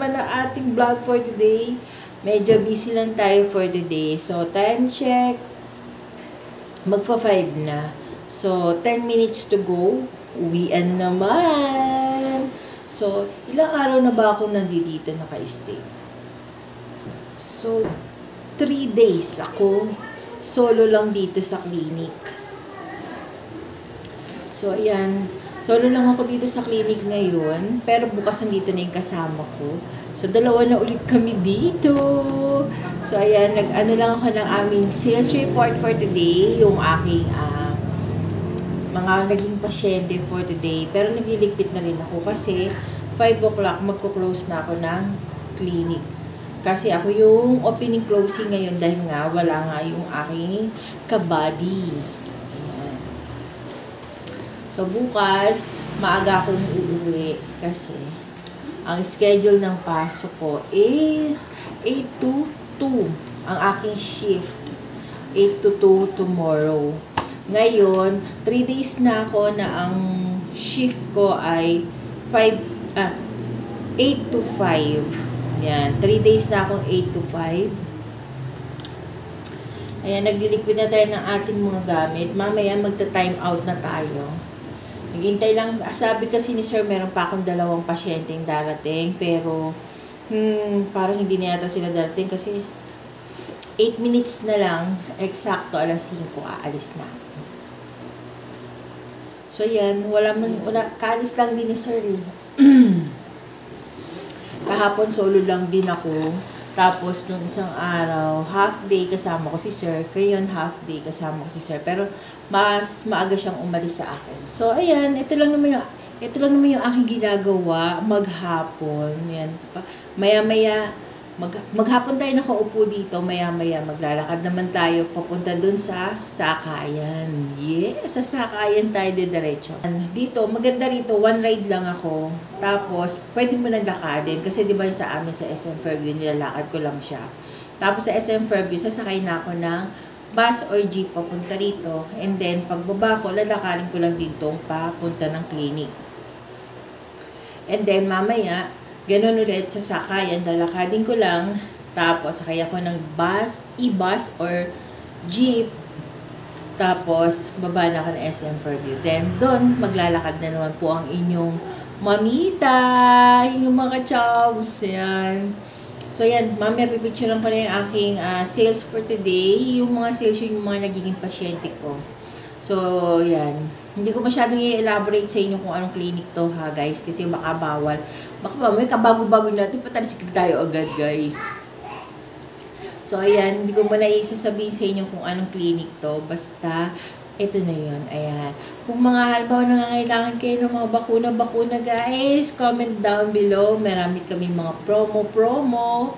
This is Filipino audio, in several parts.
naman ang ating vlog for today. Medyo busy lang tayo for today. So, time check. Magpa-5 na. So, 10 minutes to go. Uwian naman. So, ilang araw na ba ako nandito naka-stay? So, 3 days ako solo lang dito sa clinic. So, ayan. Solo lang ako dito sa clinic ngayon. Pero bukas nandito na yung kasama ko. So, dalawa na ulit kami dito. So, ayan. Nag-ano lang ako ng aming sales report for today. Yung aking mga naging pasyente for today. Pero nagliligpit na rin ako kasi 5 o'clock magko-close na ako ng clinic. Kasi ako yung opening closing ngayon dahil nga wala nga yung aking kabady. Ayan. So, bukas, maaga akong uuwi kasi ang schedule ng pasok ko is 8 to 2 ang aking shift. 8 to 2 tomorrow. Ngayon, 3 days na ako na ang shift ko ay 8 to 5. Yan, 3 days na akong 8 to 5. Ayan, nagliliquid na tayo ng ating mga gamit. Mamaya magta-time out na tayo. Naghintay lang, sabi kasi ni sir, meron pa akong 2 pasyenteng darating. Pero, parang hindi na yata sila darating kasi 8 minutes na lang, eksakto alas 5, aalis na. So, yan, kaalis lang din ni sir. Kahapon solo lang din ako. Tapos nung isang araw, half day kasama ko si sir. Ngayon half day kasama ko si sir. Pero mas maaga siyang umalis sa akin. So ayan, ito lang naman yung aking ginagawa maghapon. Yan. Maya-maya maghapon tayo nakaupo dito. Maya-maya maglalakad naman tayo papunta dun sa Sakayan. Yes, sa Sakayan tayo diretso. Dito, maganda rito, one ride lang ako. Tapos, pwede mo nang lakadin. Kasi di ba sa amin sa SM Fairview, nilalakad ko lang siya. Tapos sa SM Fairview, sasakay na ako ng bus or jeep papunta rito. And then, pagbaba ko, lalakarin ko lang dito papunta ng clinic. And then, mamaya, ganun ulit sa Sakayan, lalakadin ko lang. Tapos, sakay ako ng bus, e-bus or jeep. Tapos, baba na ako ng SM Fairview. Then, doon, maglalakad na naman po ang inyong mamita, inyong mga chows. Yan. So, yan. Mamaya, pipicturean ko na yung aking sales for today. Yung mga sales, yung mga nagiging pasyente ko. So, yan. Hindi ko masyadong i-elaborate sa inyo kung anong clinic to, ha, guys. Kasi baka bawal. Baka may kabago-bago natin, patalisikid tayo agad, guys. So, ayan, hindi ko muna isasabihin sa inyo kung anong clinic to. Basta, ito na yun. Ayan. Kung mga halimbawa nangangailangan kayo ng mga bakuna-bakuna, guys, comment down below. Marami kami mga promo.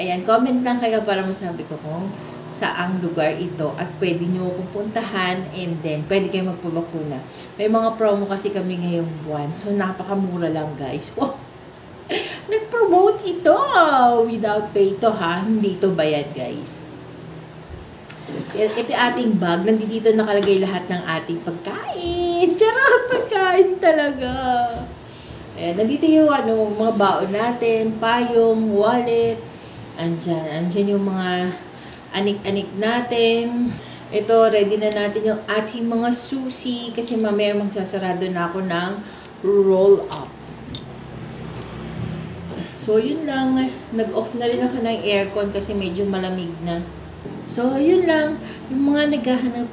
Ayan, comment lang kayo para masabi ko kung saang lugar ito at pwede nyo pupuntahan and then pwede kayo magpabakuna. May mga promo kasi kami ngayong buwan. So, napakamura lang, guys. Oh, nag-promote ito without pay to, ha? Hindi to bayad, guys. Ito yung ating bag. Nandito nakalagay lahat ng ating pagkain. Charot, pagkain talaga. Ayan, nandito yung mga baon natin, payong, wallet. Andyan yung mga anik-anik natin. Ito, ready na natin yung ating mga susi kasi mamaya magsasarado na ako ng roll-up. So, yun lang. Nag-off na rin ako ng aircon kasi medyo malamig na. So, yun lang. Yung mga naghahanap.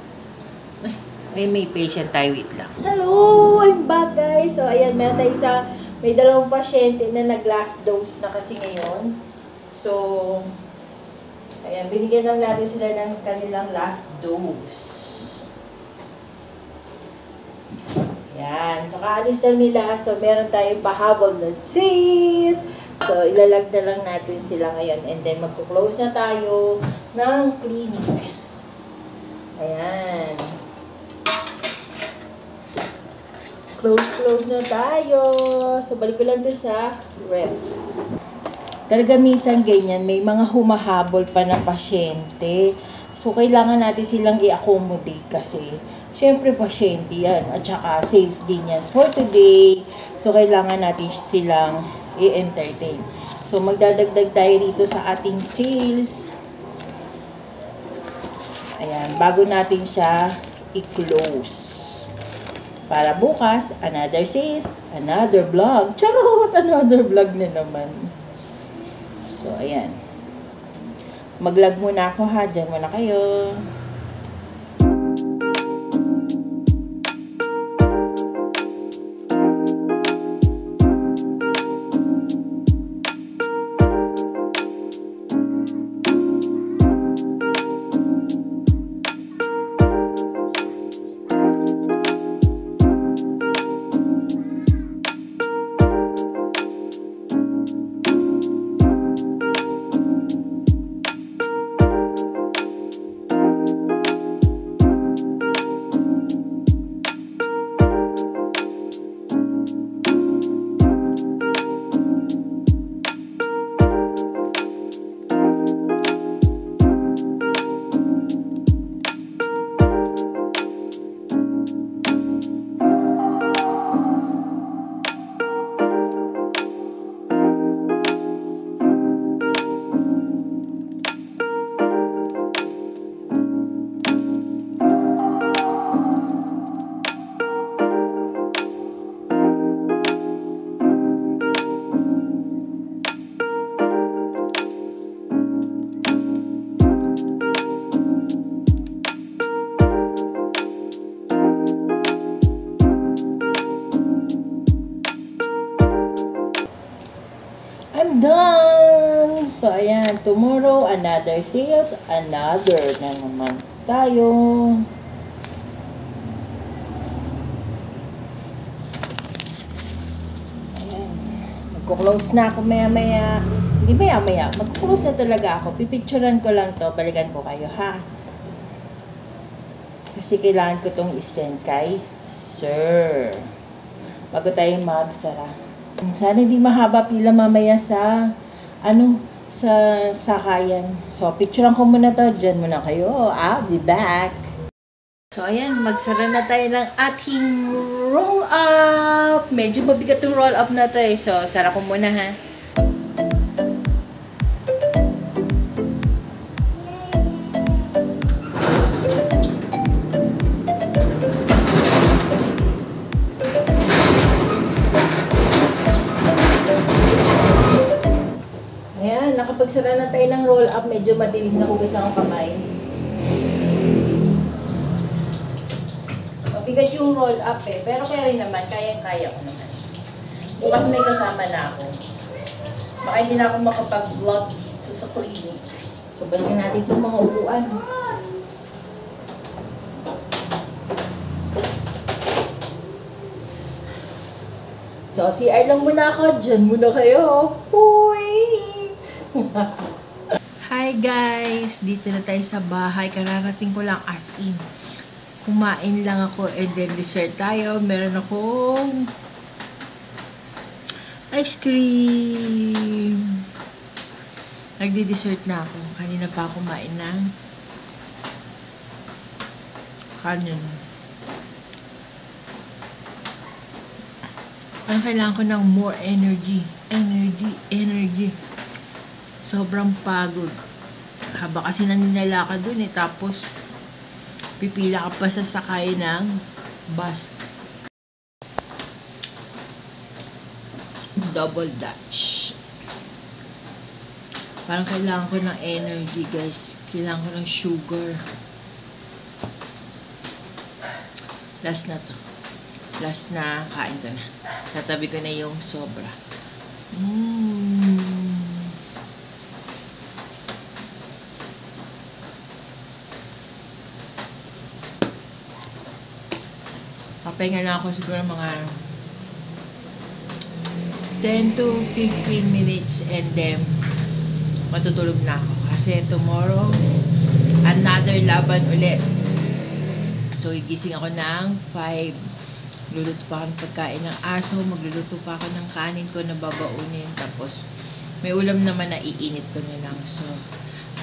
Ay, may patient tayo. Wait lang. Hello! I'm back, guys. So, ayan. May 2 pasyente na nag-last dose na kasi ngayon. So, ayan. Binigyan lang natin sila ng kanilang last dose. Ayan. So, kaalis lang nila. So, meron tayong pahabol na sales. So, ilalag na lang natin sila ngayon. And then, magko-close na tayo ng clinic. Ayan. Close na tayo. So, balik ko lang ito sa ref. Talaga minsan ganyan, may mga humahabol pa na pasyente. So, kailangan natin silang i-accommodate kasi syempre pasyente yan. At saka sales din yan for today. So, kailangan natin silang i-entertain. So, magdadagdag tayo rito sa ating sales. Ayan, bago natin siya i-close. Para bukas, another sales, another vlog. Charot! Another vlog na naman. So, ayan. Mag-vlog muna ako ha. Diyan muna kayo. I'm done! So, ayan. Tomorrow, another sales. Another na naman tayo. Ayan. Magkuklose na ako maya-maya. Hindi maya-maya. Magkuklose na talaga ako. Pipicturean ko lang to. Balikan ko kayo, ha? Kasi kailangan ko tong isend kay Sir. Bago tayo magsara. Sana hindi mahaba pila mamaya sa sa sakayan. So, picturean ko muna to. Diyan muna kayo. I'll be back. So, ayan. Magsara na tayo ng ating roll up. Medyo mabigat yung roll up na to eh. So, sara ko muna ha. Nakapagsara na tayo ng roll up, medyo madilim na hugas na ang kamay. Mabigat yung roll up eh, pero kaya rin naman, kaya-kaya ko naman. Bukas may kasama na ako. Baka hindi na ako makapag-vlog sa clinic. So, balikin natin itong mga upuan. So, CR lang muna ako. Diyan muna kayo. Wait! Hi guys! Dito na tayo sa bahay. Kararating ko lang as in. Kumain lang ako and then dessert tayo. Meron akong ice cream. Nagdi-dessert na ako. Kanina pa ako kumain ng kanin. Ang kailangan ko ng more energy. Energy. Sobrang pagod. Haba kasi naninalakad dun eh. Tapos, pipila ka pa sa sakay ng bus. Double Dutch. Parang kailangan ko ng energy, guys. Kailangan ko ng sugar. Last na to. Last na, kain ko na. Tatabi ko na yung sobra. Papahinga lang ako siguro mga 10 to 15 minutes and then matutulog na ako. Kasi tomorrow, another laban ulit. So, gigising ako ng 5. Luluto pa ako ng pagkain ng aso. Magluluto pa ako ng kanin ko na babaunin. Tapos, may ulam naman na iinit ko na lang. So,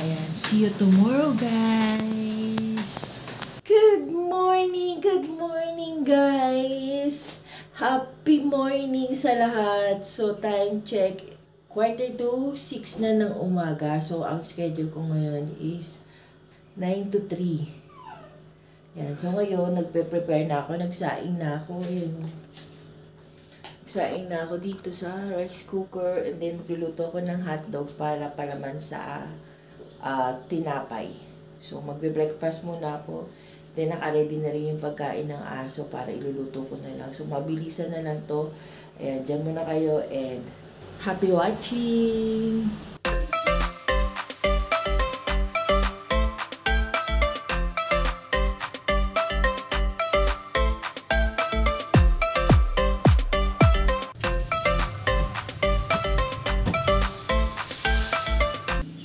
ayan. See you tomorrow, guys! Good morning, guys! Happy morning sa lahat! So, time check. 5:45 na ng umaga. So, ang schedule ko ngayon is 9 to 3. Yan. So, ngayon, nagpe-prepare na ako. Nagsaing na ako. Yun. Nagsaing na ako dito sa rice cooker. And then, magluluto ako ng hotdog para palaman sa tinapay. So, magbe-breakfast muna ako. Then, naka-ready na rin yung pagkain ng aso para iluluto ko na lang. So, mabilisan na lang to. Ayan, dyan muna kayo and happy watching!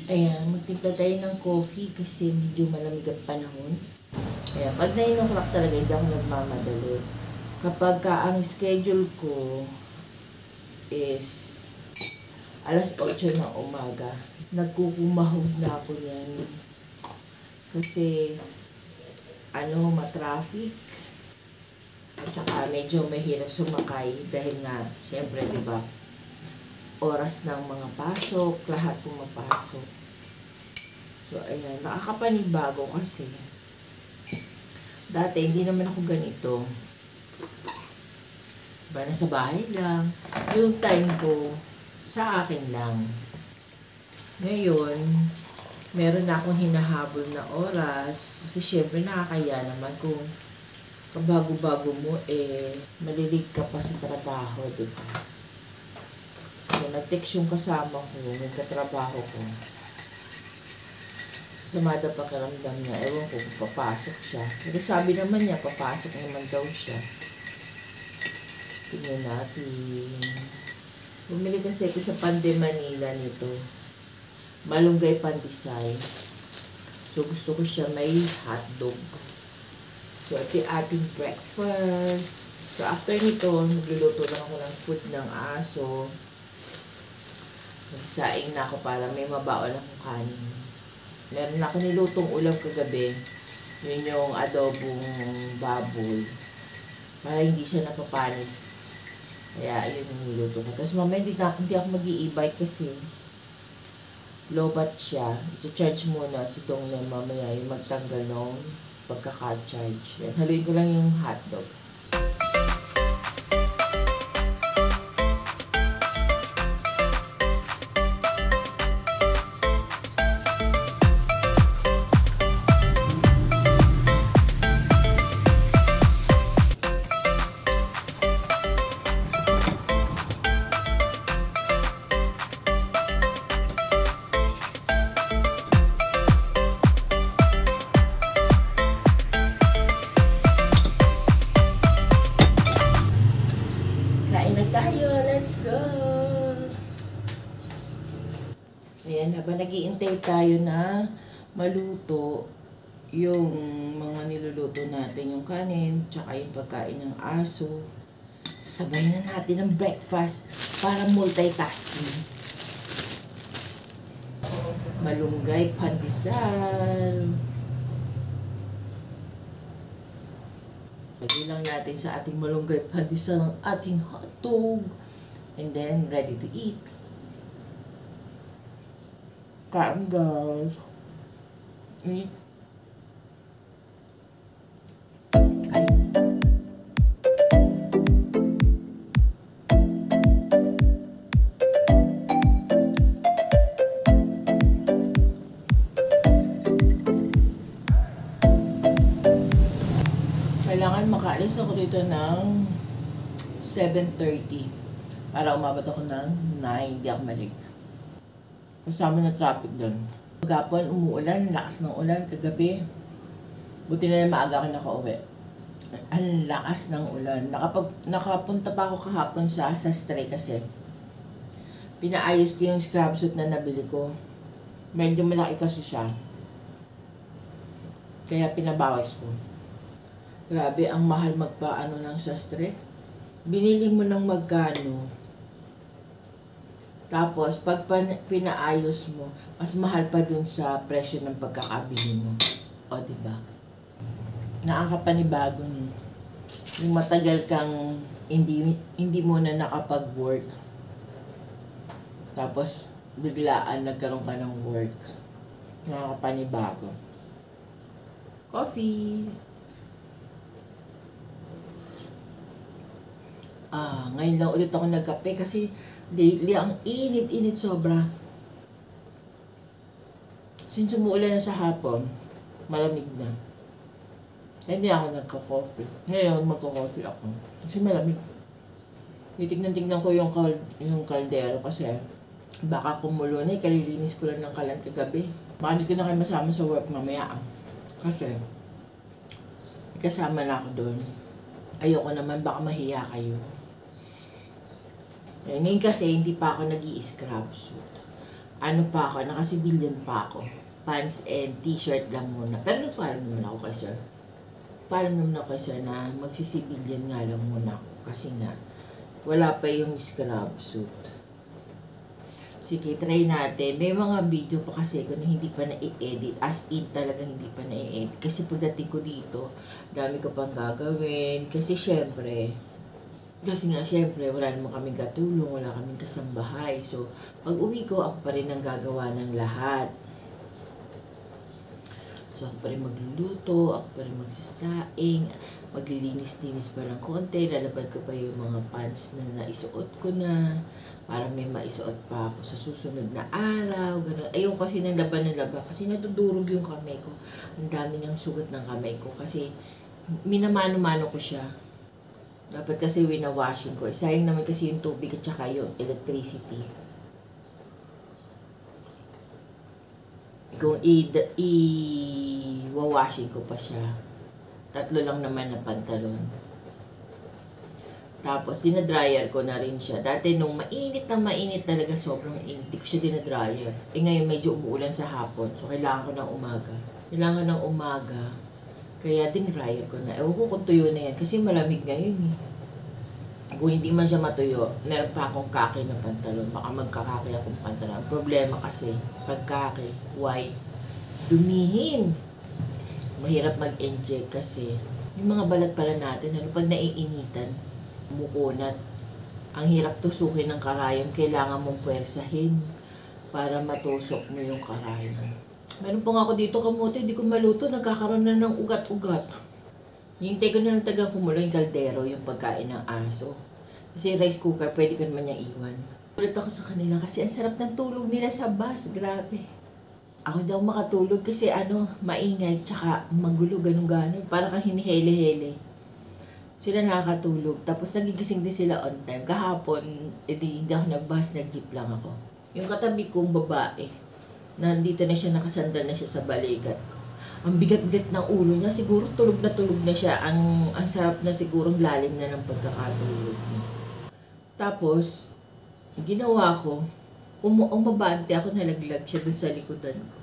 Ayan, magtimpla tayo ng coffee kasi medyo malamig ang panahon. Ayan, pag 9 o'clock talaga, hindi ako nagmamadali. Kapag ang schedule ko is alas 8 ng umaga, nagkukumahog na ako yan. Kasi, matraffic. At saka medyo mahirap sumakay dahil nga, siyempre, di ba, oras ng mga pasok, lahat pumapasok. So, ayan, nakakapanibago kasi. Dati, hindi naman ako ganito. Diba, nasa bahay lang. Yung time ko, sa akin lang. Ngayon, meron na akong hinahabol na oras. Kasi syempre, nakakaya naman kung kabago-bago mo, malilig ka pa sa trabaho, diba? So, nag-text yung kasama ko, yung katrabaho ko. Samada pakiramdam niya, ewan ko kung papasok siya. Pero sabi naman niya, papasok naman daw siya. Tingnan natin. Bumili kasi ako sa Pande Manila nito. Malunggay Pandesal. So gusto ko siya may hotdog. So ito yung ating breakfast. So after nito, nagluluto lang ako ng food ng aso. Nagsaing na ako para may mabaon akong kanin. Meron na ako nilutong ulam kagabi. Yun yung adobong baboy. Para hindi siya napapanis. Kaya yun yung niluto ko. Tapos mamaya hindi ako mag-i-e-bike kasi low-bat siya. I-charge muna si Tong na mamaya yung magtanggal ng pagkaka-charge. Yan. Haluin ko lang yung hotdog. Let's go! Ayan, habang nag-iintay tayo na maluto yung mga niluluto natin, yung kanin, tsaka yung pagkain ng aso, sabay na natin ang breakfast para multitasking. Malunggay Pandesal. Lagyan lang natin sa ating malunggay Pandesal ang ating hotdog. And then, ready to eat. Kain, guys. Eat. Ay. Kailangan makaalis ako dito ng 7:30. Para umabot ako ng 9, hindi ako malik. Kasama na traffic doon. Pagkapon, umuulan, lakas ng ulan kagabi. Buti na maaga ako nakauwi. Ang lakas ng ulan. Nakapunta pa ako kahapon sa Stray kasi pinaayos ko yung scrub suit na nabili ko. Medyo malaki kasi siya. Kaya pinabawas ko. Grabe, ang mahal magpaano ng Stray. Binili mo ng magkano. Tapos, pag pinaayos mo, mas mahal pa dun sa presyo ng pagkakabili mo. O, diba? Nakakapanibago nun. Yung matagal kang hindi mo na nakapag-work. Tapos, biglaan nagkaroon ka ng work. Nakakapanibago. Coffee! Ngayon lang ulit ako nagkape kasi lately ang init-init sobra. Since umuulan na sa hapon, malamig na. Hindi ako nagka-coffee. Ngayon, magka-coffee ako. Kasi malamig. Titignan-tignan ko yung kaldero kasi baka kumulo na. Kalilinis ko lang ng kalan kagabi. Baka hindi ko na kayo masama sa work mamaya. Kasi, kasama na ako doon. Ayoko naman, baka mahiya kayo. Ngayon kasi, hindi pa ako nag-i-scrub suit. Ano pa ako, nakasibilyan pa ako. Pants and t-shirt lang muna. Pero nagpaalam naman ako kay sir. Paalam naman ako kay sir na magsisibilyan nga lang muna ako. Kasi nga, wala pa yung scrub suit. Sige, try natin. May mga video pa kasi ko na hindi pa na-i-edit. As in talagang hindi pa na-i-edit. Kasi pagdating ko dito, dami ko pang gagawin. Kasi syempre, wala naman kaming katulong, wala kaming kasambahay. So, pag uwi ko, ako pa rin ang gagawa ng lahat. So, ako pa rin magluluto, ako pa rin magsasaing, maglilinis-linis pa ng konti, lalabad ko pa yung mga pants na naisuot ko na, para may maisuot pa ako sa susunod na araw, gano'n. Ayaw kasi ng laban, kasi nadudurog yung kamay ko. Ang dami niyang sugat ng kamay ko, kasi minamano-mano ko siya. Dapat kasi wina-washing ko. Sayang naman kasi yung tubig at saka yung electricity. Kung i-washing ko pa siya. 3 lang naman na pantalon. Tapos, dinadryer ko na rin siya. Dati nung mainit talaga, sobrang init, di ko siya dinadryer. Ngayon medyo umuulan sa hapon. So, kailangan ko ng umaga. Kaya dinryer ko na. Ewan ko kung tuyo na yan. Kasi malamig ngayon eh. Kung hindi man siya matuyo, meron pa akong kaki na pantalon. Baka magkakaki akong pantalon. Ang problema kasi, pag kaki, white, dumihin. Mahirap mag-inject kasi yung mga balat pala natin, pag naiinitan, mukunat. Ang hirap tusukin ng karayom. Kailangan mong puwersahin para matusok mo yung karayom. Meron pa nga ako dito kamote, hindi ko maluto, nagkakaroon na ng ugat-ugat. Hintay ko na lang taga kumulo yung kaldero, yung pagkain ng aso. Kasi rice cooker, pwede ko naman niyang iwan. Ulit ako sa kanila kasi ang sarap ng tulog nila sa bus, grabe. Ako daw makatulog kasi maingay, tsaka magulo, ganun-ganun. Para kang hinihele-hele. Sila nakakatulog, tapos nagigising din sila on time. Kahapon, hindi ako nag-bus, nag-jeep lang ako. Yung katabi kong babae, nandito na siya, nakasandal na siya sa balikat ko. Ang bigat-bigat ng ulo niya, siguro tulog na siya. Ang sarap na siguro, lalim na ng pagkakatulog niya. Tapos, ginawa ko, umabante ako, nalaglag siya dun sa likodan ko.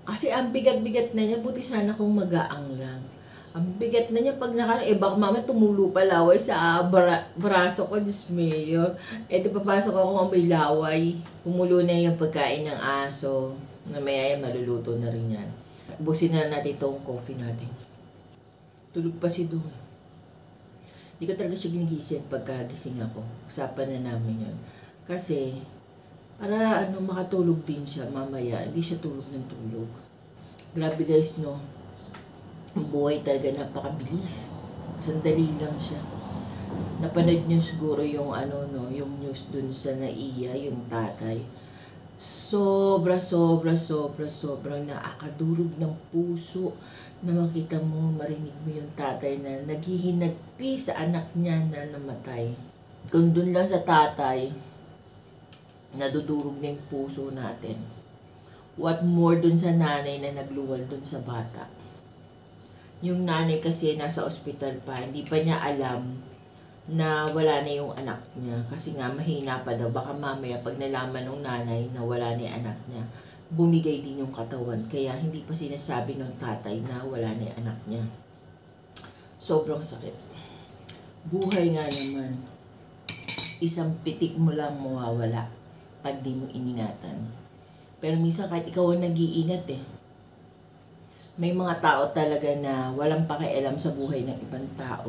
Kasi ang bigat-bigat na niya, buti sana kung magaang lang. Ang bigat na niya pag baka mama tumulo pa laway sa braso ko, Diyos mio. Di papasok ako kung may laway. Pumulo na yung pagkain ng aso. Namaya maluluto na rin yan. Ubusin na natin itong coffee natin. Tulog pa si Doon. Hindi ko talaga siya ginigising pagkagising ako. Usapan na namin yun. Kasi, para makatulog din siya mamaya. Hindi siya tulog ng tulog. Grabe guys, no? Ang buhay talaga napakabilis. Sandali lang siya. Napanood niyo siguro yung yung news dun sa naiya, yung tatay. Sobrang nakakadurog ng puso na makita mo, marinig mo yung tatay na naghihinagpi sa anak niya na namatay. Kung dun lang sa tatay, nadudurog na yung puso natin. What more dun sa nanay na nagluwal dun sa bata. Yung nanay kasi nasa ospital pa, hindi pa niya alam na wala na yung anak niya. Kasi nga mahina pa daw. Baka mamaya pag nalaman ng nanay na wala na yung anak niya, bumigay din yung katawan. Kaya hindi pa sinasabi ng tatay na wala na yung anak niya. Sobrang sakit. Buhay nga naman. Isang pitik mo lang mawawala pag di mo iningatan. Pero minsan kahit ikaw ang nag-iingat may mga tao talaga na walang pakialam sa buhay ng ibang tao.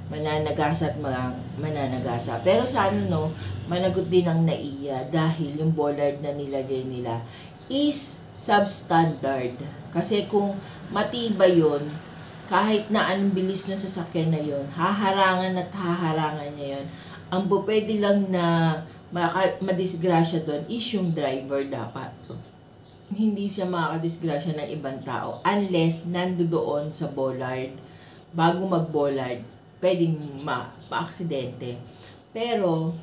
mananagasa at mga mananagasa. Pero sana no, managot din ang naiya dahil yung bollard na nilagay nila is substandard. Kasi kung matibay yun, kahit na anong bilis ng sasakyan na yun, haharangan at haharangan niya yun. Ang pwede lang na madisgrasya doon is yung driver dapat. Hindi siya makakadisgrasya ng ibang tao unless nandoon sa bollard. Bago mag-bollard, pwedeng ma-aksidente. Pero,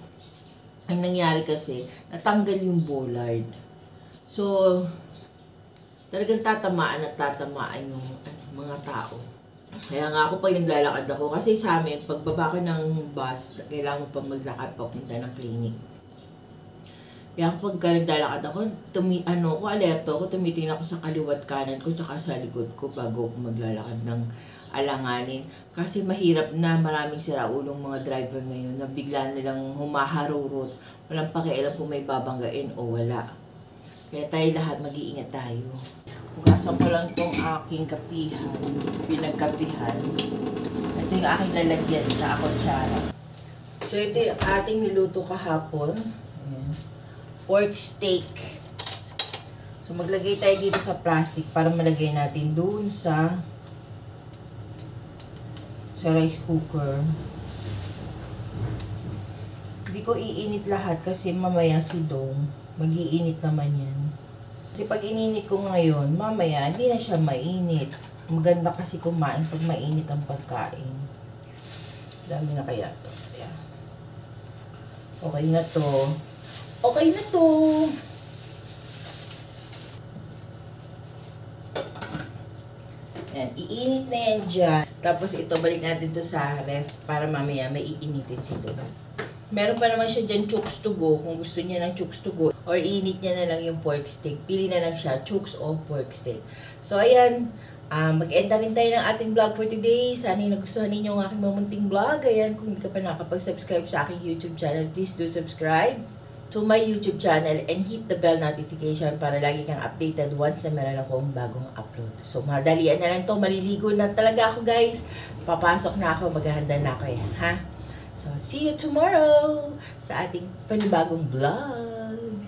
ang nangyari kasi, natanggal yung bollard. So, talagang tatamaan at tatamaan yung mga tao. Kaya nga ako pa yung lalakad ako. Kasi sa amin, pagbaba ko ng bus, kailangan mo pa maglakad papunta ng clinic. Kaya kapag naglalakad ako, alerto ako, tumitingin ako sa kaliwat kanan ko, tsaka sa likod ko bago ako maglalakad ng alanganin. Kasi mahirap na, maraming siraulong mga driver ngayon na bigla nilang humaharurot. Walang pakialam kung may babanggain o wala. Kaya tayo lahat mag-iingat tayo. Hugasan ko lang itong aking kapihan, pinagkapihan. Ito yung aking lalagyan sa kutsara. So ito yung ating niluto kahapon. Ayan. Pork steak. So maglagay tayo dito sa plastic para malagay natin doon sa rice cooker. Hindi ko iinit lahat kasi mamaya si Dong mag-iinit naman yan. Kasi pag ininit ko ngayon, mamaya hindi na siya mainit. Maganda kasi kumain pag mainit ang pagkain. Dami na kaya to. Ayan. Okay na to. Okay na to. Ayan, iinit na yan dyan. Tapos ito, balik natin to sa ref para mamaya may iinitin si Dong. Meron pa naman siya dyan chooks to go. Kung gusto niya ng chooks to go. Or iinit niya na lang yung pork steak. Pili na lang siya, chooks o pork steak. So, ayan. Mag-end na rin tayo ng ating vlog for today. Sana yung nagustuhan ninyo ang aking mamunting vlog. Ayan, kung hindi ka pa nakapag-subscribe sa aking YouTube channel, please do subscribe to my YouTube channel and hit the bell notification para lagi kang updated once na meron akong bagong upload. So, madalian na lang to. Maliligo na talaga ako, guys. Papasok na ako. Maghahanda na ako yan, ha? So, see you tomorrow sa ating panibagong vlog.